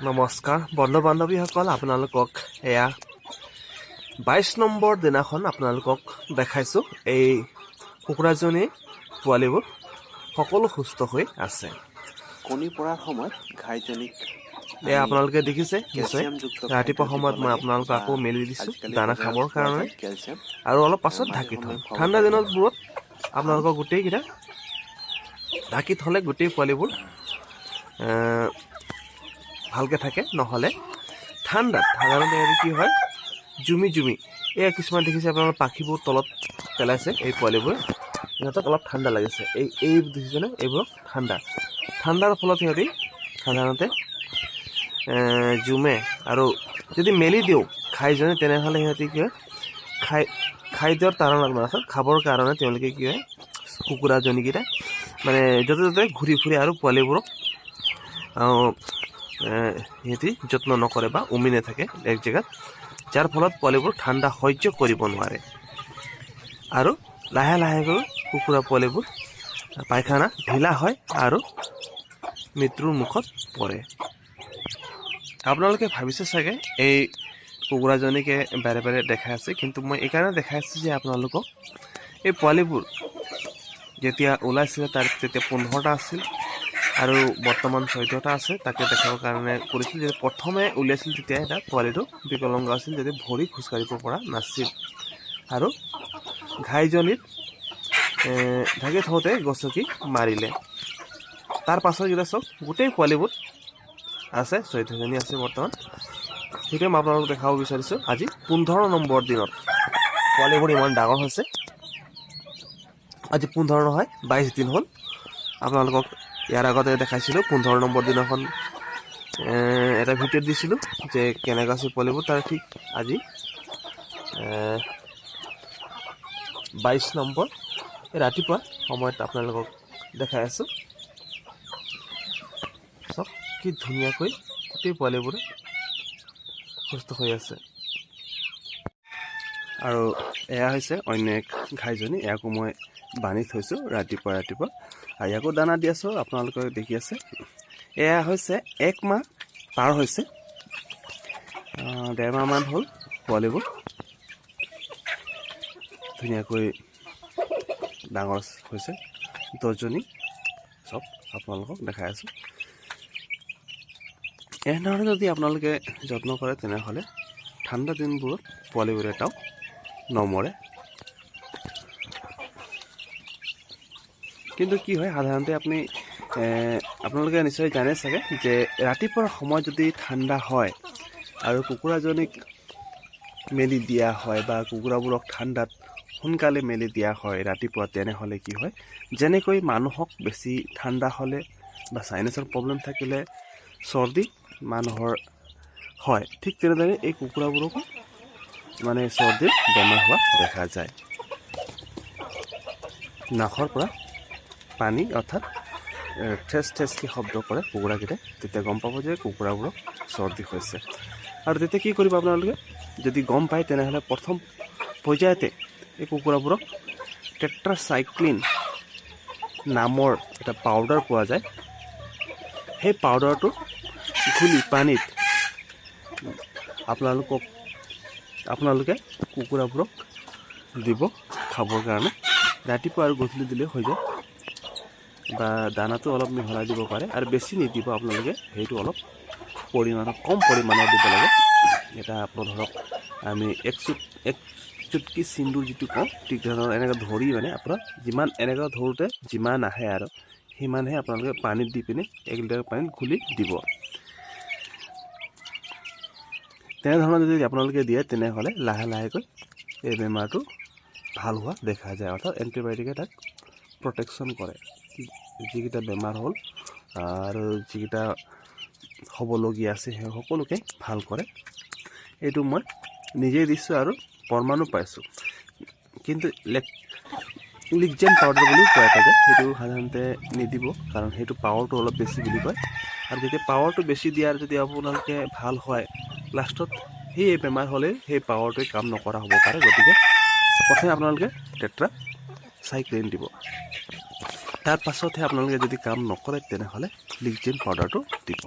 নমস্কাৰ বন্ধু বান্ধৱীসকল, আপোনালোকক এয়া 22 নম্বৰ দিনাখন আপোনালোকক দেখাইছোঁ। এই কুকুৰাজনী পোৱালিবোৰ সকলো সুস্থ হৈ আছে। কণী পৰাৰ সময়ত ঘাইজনীক এয়া আপোনালোকে দেখিছে নিশ্চয়। ৰাতিপুৱা সময়ত মই আপোনালোকক আকৌ মেলি দিছোঁ দানা খাবৰ কাৰণে, আৰু অলপ পাছত ঢাকি থ'ম। ঠাণ্ডা দিনতবোৰত আপোনালোকক গোটেইকেইটা ঢাকি থ'লে গোটেই পোৱালিবোৰ ভালকৈ থাকে। নহ'লে ঠাণ্ডাত সাধাৰণতে কি হয়, জুমি এয়া কিছুমান দেখিছে আপোনালোকৰ পাখিবোৰ তলত পেলাইছে। এই পোৱালিবোৰ সিহঁতক অলপ ঠাণ্ডা লাগিছে। এই দেখিছেনে, এইবোৰক ঠাণ্ডাৰ ফলত সিহঁতি সাধাৰণতে জুমে। আৰু যদি মেলি দিওঁ খাইজনে, তেনেহ'লে সিহঁতি কি হয়, খাদ্যৰ তাৰণত মানে খাবৰ কাৰণে তেওঁলোকে কি হয়, কুকুৰাজনীকেইটা মানে য'তে ত'তে ঘূৰি ফুৰে আৰু পোৱালিবোৰক সিহঁতি যত্ন নকৰে বা উমি নাথাকে এক জেগাত, যাৰ ফলত পোৱালিবোৰ ঠাণ্ডা সহ্য কৰিব নোৱাৰে আৰু লাহে লাহেকৈ কুকুৰা পোৱালিবোৰ পায়খানা ঢিলা হয় আৰু মৃত্যুৰ মুখত পৰে। আপোনালোকে ভাবিছে চাগে এই কুকুৰাজনীকে বাৰে বাৰে দেখাই আছে, কিন্তু মই এইকাৰণে দেখাই আছোঁ যে আপোনালোকক এই পোৱালিবোৰ যেতিয়া ওলাইছিলে তেতিয়া 15টা আছিল আৰু বৰ্তমান 14টা আছে। তাকে দেখাবৰ কাৰণে কৰিছিল। যেতিয়া প্ৰথমে উলিয়াইছিল তেতিয়া এটা পোৱালিটো বিকলাংগ আছিল, যদি ভৰি খোজকাঢ়িব পৰা নাছিল। আৰু ঘাইজনীত ঢাকি থওঁতে গছকি মাৰিলে। তাৰ পাছত যেতিয়া চাওক গোটেই পোৱালিবোৰ আছে, 14জনী আছে বৰ্তমান। সেইটোৱে মই আপোনালোকক দেখাব বিচাৰিছোঁ। আজি 15 নম্বৰ দিনত পোৱালিবোৰ ইমান ডাঙৰ হৈছে। আজি 15 নহয়, 22 দিন হ'ল। আপোনালোকক ইয়াৰ আগতে দেখাইছিলোঁ 15 নম্বৰ দিনাখন এটা ভিডিঅ' দিছিলোঁ যে কেনেকুৱা আছে পোৱালিবোৰ। তাৰ ঠিক আজি 22 নম্বৰ ৰাতিপুৱা সময়ত আপোনালোকক দেখাই আছোঁ। চব কি ধুনীয়াকৈ গোটেই পোৱালিবোৰে সুস্থ হৈ আছে। আৰু এয়া হৈছে অন্য এক ঘাইজনী। ইয়াকো মই বান্ধি থৈছোঁ ৰাতিপুৱা আৰু ইয়াকো দানা দি আছোঁ। আপোনালোকে দেখি আছে, এয়া হৈছে 1 মাহ পাৰ হৈছে, 1.5 মাহমান হ'ল। পোৱালিবোৰ ধুনীয়াকৈ ডাঙৰ হৈছে, 10জনী চব আপোনালোকক দেখাই আছোঁ। এনেধৰণে যদি আপোনালোকে যত্ন কৰে তেনেহ'লে ঠাণ্ডা দিনবোৰত পোৱালিবোৰ এটাও নমৰে। কিন্তু কি হয়, সাধাৰণতে আপোনালোকে নিশ্চয় জানে চাগে যে ৰাতিপুৱাৰ সময়ত যদি ঠাণ্ডা হয় আৰু কুকুৰাজনীক মেলি দিয়া হয় বা কুকুৰাবোৰক ঠাণ্ডাত সোনকালে মেলি দিয়া হয় ৰাতিপুৱা, তেনেহ'লে কি হয়, যেনেকৈ মানুহক বেছি ঠাণ্ডা হ'লে বা চাইনাছৰ প্ৰব্লেম থাকিলে চৰ্দি মানুহৰ হয়, ঠিক তেনেদৰে এই কুকুৰাবোৰকো মানে চৰ্দিৰ বেমাৰ হোৱা দেখা যায়। নাকৰ পৰা পানী অৰ্থাৎ ঠেচকৈ শব্দ কৰে কুকুৰাকেইটাই, তেতিয়া গম পাব যে কুকুৰাবোৰক চৰ্দি হৈছে। আৰু তেতিয়া কি কৰিব আপোনালোকে, যদি গম পায় তেনেহ'লে প্ৰথম পৰ্যায়তে এই কুকুৰাবোৰক টেট্ৰাচাইক্লিন নামৰ এটা পাউডাৰ পোৱা যায়। সেই পাউডাৰটো ঘুলি পানীত আপোনালোকে কুকুৰাবোৰক দিব খাবৰ কাৰণে। ৰাতিপুৱা আৰু গধূলি দিলে হৈ যায়, বা দানাটো অলপ মিহলাই দিব পাৰে, আৰু বেছি নিদিব আপোনালোকে। সেইটো অলপ কম পৰিমাণৰ দিব লাগে। এটা আপোনাৰ ধৰক আমি এক চুটকি চিন্দুৰ যিটো কওঁ, ঠিক ধৰণৰ এনেকৈ ধৰি মানে আপোনাৰ এনেকৈ ধৰোঁতে যিমান আহে আৰু সিমানহে আপোনালোকে পানীত দি পিনে 1 লিটাৰ পানীত ঘুলি দিব। তেনেধৰণৰ যদি আপোনালোকে দিয়ে তেনেহ'লে লাহে লাহেকৈ এই বেমাৰটো ভাল হোৱা দেখা যায়। অৰ্থাৎ এণ্টিবায়'টিকে তাক প্ৰটেকশ্যন কৰে। যিকেইটা বেমাৰ হ'ল আৰু যিকেইটা হ'বলগীয়া আছে সেই সকলোকে ভাল কৰে। এইটো মই নিজেই দিছোঁ আৰু প্ৰমাণো পাইছোঁ। কিন্তু লিকজেন পাউডাৰ বুলিও কোৱা যায়, সেইটো সাধাৰণতে নিদিব, কাৰণ সেইটো পাৱাৰটো অলপ বেছি বুলি কয়। আৰু যেতিয়া পাৱাৰটো বেছি দিয়াৰ যদি আপোনালোকে ভাল হয়, লাষ্টত সেই বেমাৰ হ'লে সেই পাৱাৰটোৱে কাম নকৰা হ'ব পাৰে। গতিকে প্ৰথমে আপোনালোকে টেট্ৰাচাইক্লিন দিব, তাৰ পাছতহে আপোনালোকে যদি কাম নকৰে তেনেহ'লে লিকজেন পাউডাৰটো দিব।